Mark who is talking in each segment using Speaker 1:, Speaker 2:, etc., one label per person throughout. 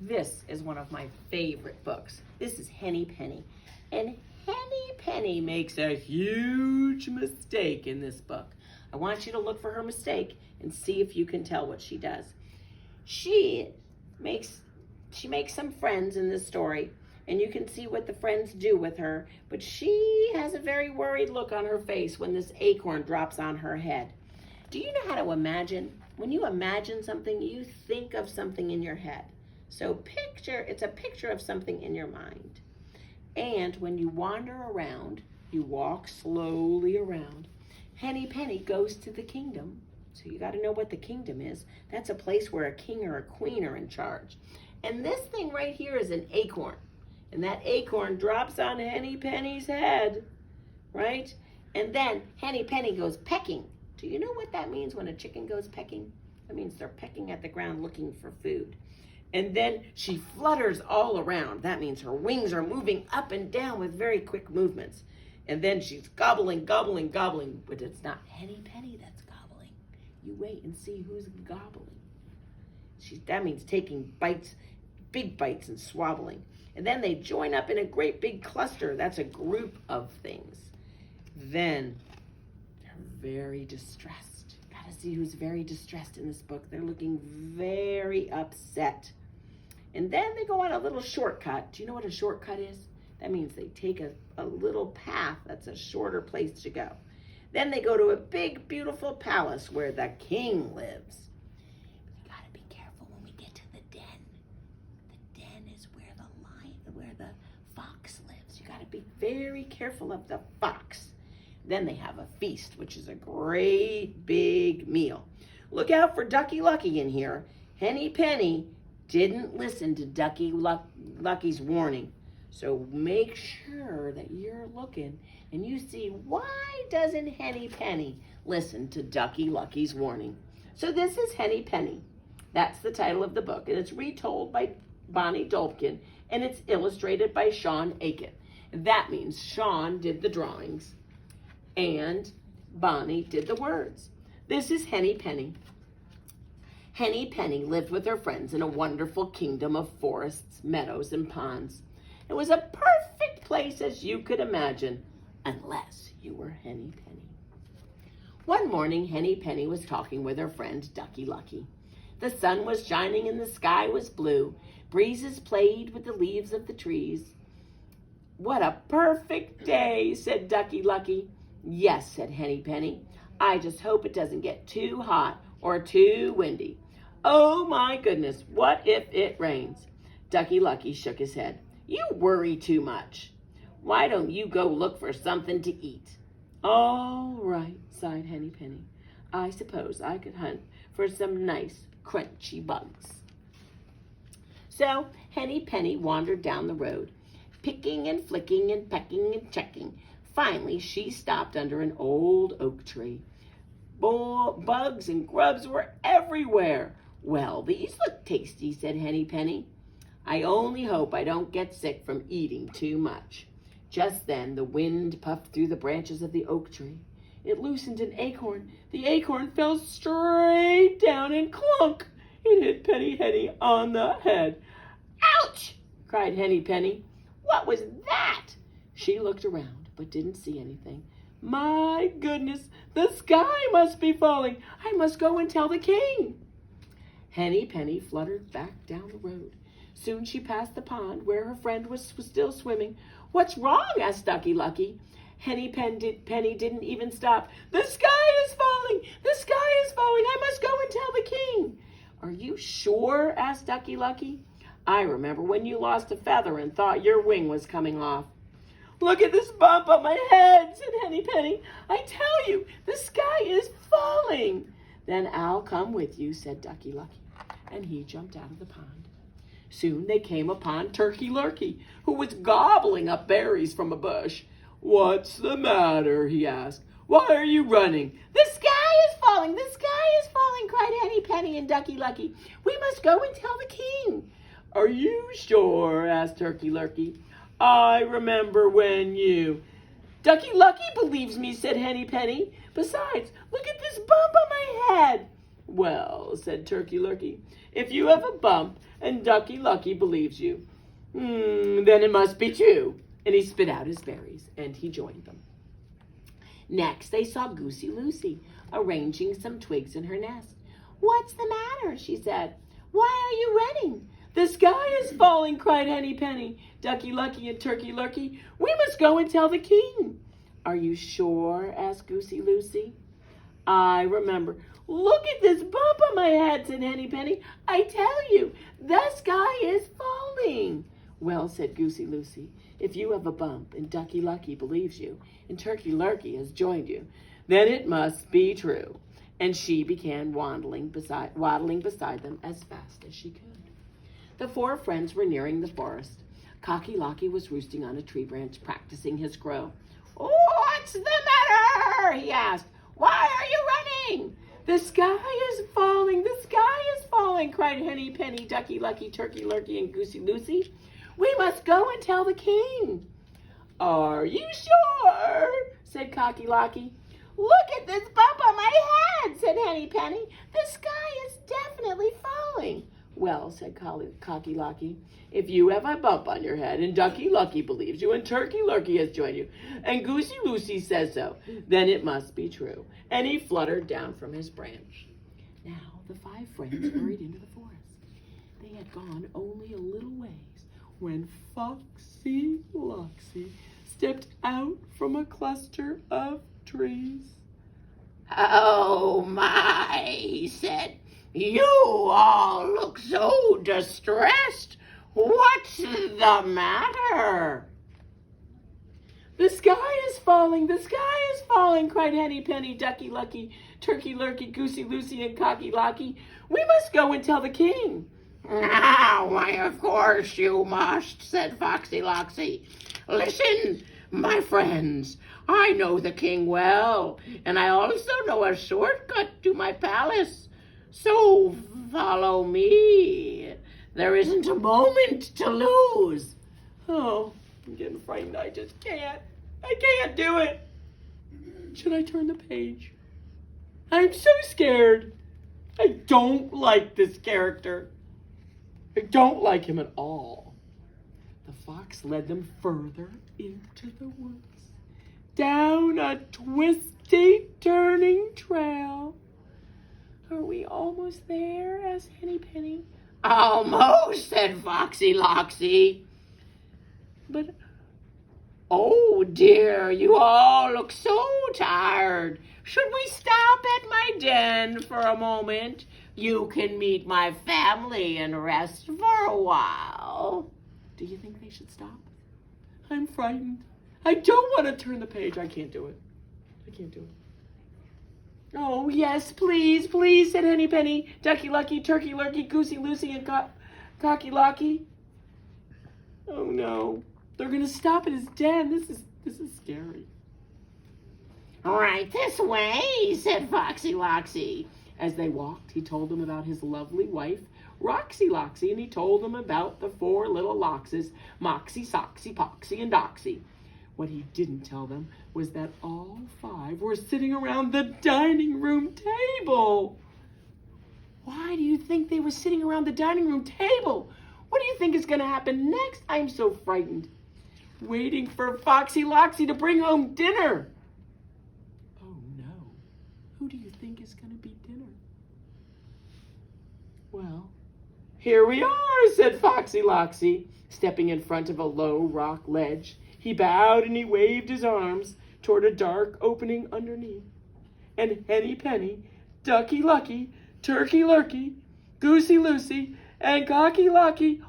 Speaker 1: This is one of my favorite books. This is Henny Penny. And Henny Penny makes a huge mistake in this book. I want you to look for her mistake and see if you can tell what she does. She makes some friends in this story, and you can see what the friends do with her, but she has a very worried look on her face when this acorn drops on her head. Do you know how to imagine? When you imagine something, you think of something in your head. So it's a picture of something in your mind. And when you wander around, you walk slowly around, Henny Penny goes to the kingdom. So you got to know what the kingdom is. That's a place where a king or a queen are in charge. And this thing right here is an acorn. And that acorn drops on Henny Penny's head, right? And then Henny Penny goes pecking. Do you know what that means when a chicken goes pecking? That means they're pecking at the ground looking for food. And then she flutters all around. That means her wings are moving up and down with very quick movements. And then she's gobbling, gobbling, gobbling. But it's not Henny Penny that's gobbling. You wait and see who's gobbling. That means taking bites, big bites, and swabbling. And then they join up in a great big cluster. That's a group of things. Then they're very distressed. Gotta see who's very distressed in this book. They're looking very upset. And then they go on a little shortcut. Do you know what a shortcut is? That means they take a little path that's a shorter place to go. Then they go to a big, beautiful palace where the king lives. You gotta be careful when we get to the den. The den is where the fox lives. You gotta be very careful of the fox. Then they have a feast, which is a great big meal. Look out for Ducky Lucky in here. Henny Penny didn't listen to Ducky Lucky's warning. So make sure that you're looking and you see, why doesn't Henny Penny listen to Ducky Lucky's warning? So this is Henny Penny. That's the title of the book, and it's retold by Bonnie Dolpkin, and it's illustrated by Sean Aiken. That means Sean did the drawings and Bonnie did the words. This is Henny Penny. Henny Penny lived with her friends in a wonderful kingdom of forests, meadows, and ponds. It was a perfect place as you could imagine, unless you were Henny Penny. One morning, Henny Penny was talking with her friend Ducky Lucky. The sun was shining and the sky was blue. Breezes played with the leaves of the trees. What a perfect day, said Ducky Lucky. Yes, said Henny Penny. I just hope it doesn't get too hot or too windy. Oh my goodness, what if it rains? Ducky Lucky shook his head. You worry too much. Why don't you go look for something to eat? All right, sighed Henny Penny. I suppose I could hunt for some nice, crunchy bugs. So Henny Penny wandered down the road, picking and flicking and pecking and checking. Finally, she stopped under an old oak tree. Bugs and grubs were everywhere. Well, these look tasty, said Henny Penny. I only hope I don't get sick from eating too much. Just then, the wind puffed through the branches of the oak tree. It loosened an acorn. The acorn fell straight down and clunk. It hit Henny on the head. Ouch! Cried Henny Penny. What was that? She looked around, but didn't see anything. My goodness, the sky must be falling. I must go and tell the king. Henny Penny fluttered back down the road. Soon she passed the pond where her friend was still swimming. What's wrong? Asked Ducky Lucky. Henny Penny didn't even stop. The sky is falling! The sky is falling! I must go and tell the king. Are you sure? Asked Ducky Lucky. I remember when you lost a feather and thought your wing was coming off. Look at this bump on my head, said Henny Penny. I tell you, the sky is falling. Then I'll come with you, said Ducky Lucky. And he jumped out of the pond. Soon they came upon Turkey Lurkey, who was gobbling up berries from a bush. What's the matter? He asked. Why are you running? The sky is falling! The sky is falling! Cried Henny Penny and Ducky Lucky. We must go and tell the king. Are you sure? Asked Turkey Lurkey. I remember when you... Ducky Lucky believes me, said Henny Penny. Besides, look at this bump on my head. Well, said Turkey Lurkey, if you have a bump and Ducky Lucky believes you, then it must be true. And he spit out his berries, and he joined them. Next, they saw Goosey Lucy arranging some twigs in her nest. What's the matter? She said. Why are you running? The sky is falling, cried Henny Penny, Ducky Lucky, and Turkey Lurkey. We must go and tell the king. Are you sure? Asked Goosey Lucy. I remember. Look at this bump on my head, said Henny Penny. I tell you, the sky is falling. Well, said Goosey Lucy, if you have a bump and Ducky Lucky believes you and Turkey Lurkey has joined you, then it must be true. And she began waddling beside them as fast as she could. The four friends were nearing the forest. Cocky Locky was roosting on a tree branch, practicing his crow. What's the matter? He asked. Why are you running? The sky is falling, the sky is falling, cried Henny Penny, Ducky Lucky, Turkey Lurkey, and Goosey Lucy. We must go and tell the king. Are you sure? Said Cocky Locky. Look at this bump on my head, said Henny Penny. The sky is definitely falling. Well, said Cocky Locky, if you have a bump on your head and Ducky Lucky believes you and Turkey Lurkey has joined you and Goosey Lucy says so, then it must be true. And he fluttered down from his branch. Now the five friends hurried into the forest. They had gone only a little ways when Foxy Loxy stepped out from a cluster of trees. Oh my, he said. You all look so distressed. What's the matter? The sky is falling, the sky is falling, cried Henny Penny, Ducky Lucky, Turkey Lurkey, Goosey Lucy, and Cocky Locky. We must go and tell the king. Why, of course you must, said Foxy Loxy. Listen, my friends, I know the king well, and I also know a shortcut to my palace. So follow me. There isn't a moment to lose. Oh, I'm getting frightened. I just can't. I can't do it. Should I turn the page? I'm so scared. I don't like this character. I don't like him at all. The fox led them further into the woods, down a twisty, turning trail. Are we almost there? Asked Henny Penny. Almost, said Foxy Loxy. But, oh dear, you all look so tired. Should we stop at my den for a moment? You can meet my family and rest for a while. Do you think they should stop? I'm frightened. I don't want to turn the page. I can't do it. I can't do it. Oh, yes, please, please, said Henny Penny, Ducky Lucky, Turkey Lurkey, Goosey Lucy, and Cocky Locky. Oh, no. They're going to stop at his den. This is scary. Right this way, said Foxy Loxy. As they walked, he told them about his lovely wife, Roxy Loxy, and he told them about the four little Loxes, Moxie, Soxy, Poxy, and Doxy. What he didn't tell them was that all five were sitting around the dining room table. Why do you think they were sitting around the dining room table? What do you think is going to happen next? I'm so frightened. Waiting for Foxy Loxy to bring home dinner. Oh no. Who do you think is going to be dinner? Well, here we are, said Foxy Loxy, stepping in front of a low rock ledge. He bowed and he waved his arms toward a dark opening underneath. And Henny Penny, Ducky Lucky, Turkey Lurkey, Goosey Lucy, and Cocky Locky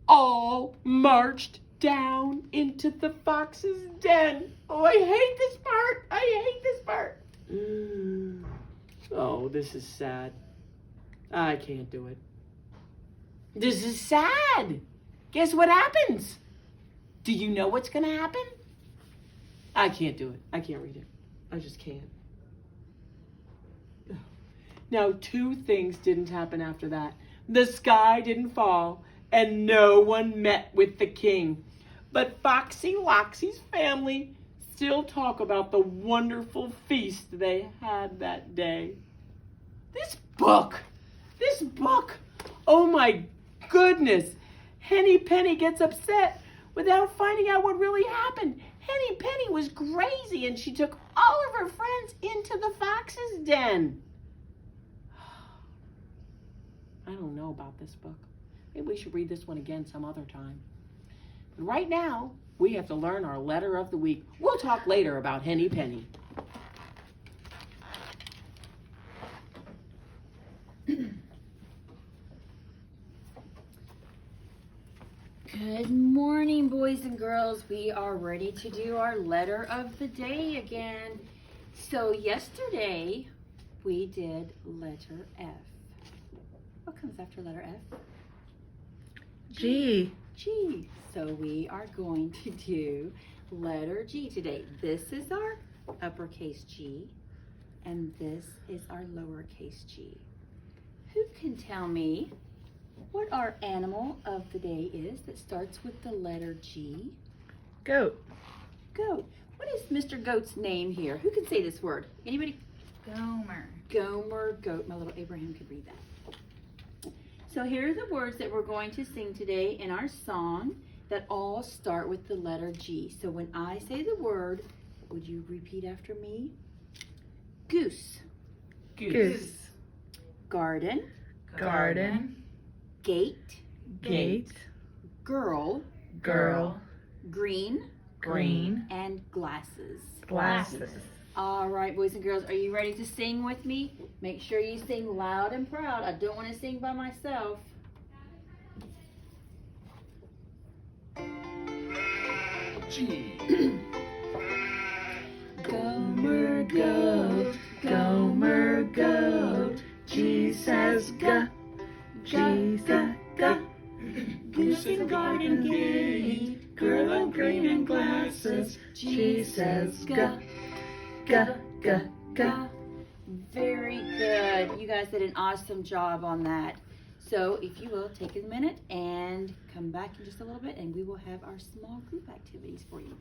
Speaker 1: all marched down into the fox's den. Oh, I hate this part. I hate this part. Oh, this is sad. I can't do it. This is sad. Guess what happens? Do you know what's going to happen? I can't do it. I can't read it. I just can't. Now, two things didn't happen after that. The sky didn't fall, and no one met with the king. But Foxy Loxy's family still talk about the wonderful feast they had that day. This book. This book. Oh my goodness. Henny Penny gets upset without finding out what really happened. Henny Penny was crazy and she took all of her friends into the fox's den. I don't know about this book. Maybe we should read this one again some other time. But right now, we have to learn our letter of the week. We'll talk later about Henny Penny.
Speaker 2: Good morning, boys and girls. We are ready to do our letter of the day again. So yesterday, we did letter F. What comes after letter F?
Speaker 3: G.
Speaker 2: G. So we are going to do letter G today. This is our uppercase G, and this is our lowercase g. Who can tell me what our animal of the day is that starts with the letter G?
Speaker 3: Goat.
Speaker 2: Goat. What is Mr. Goat's name here? Who can say this word? Anybody?
Speaker 3: Gomer.
Speaker 2: Gomer, goat. My little Abraham could read that. So here are the words that we're going to sing today in our song that all start with the letter G. So when I say the word, would you repeat after me? Goose.
Speaker 3: Goose.
Speaker 2: Garden.
Speaker 3: Garden.
Speaker 2: Gate.
Speaker 3: Gate.
Speaker 2: Girl.
Speaker 3: Girl.
Speaker 2: Green.
Speaker 3: Green.
Speaker 2: And glasses.
Speaker 3: Glasses.
Speaker 2: All right, boys and girls, are you ready to sing with me? Make sure you sing loud and proud. I don't want to sing by myself.
Speaker 4: G.
Speaker 3: Gomer goat. Gomer goat. G says ga. G says ga. Goose in garden gate. Girl in green and glasses. G says ga. Ga, ga, ga.
Speaker 2: Very good. You guys did an awesome job on that. So if you will, take a minute and come back in just a little bit and we will have our small group activities for you.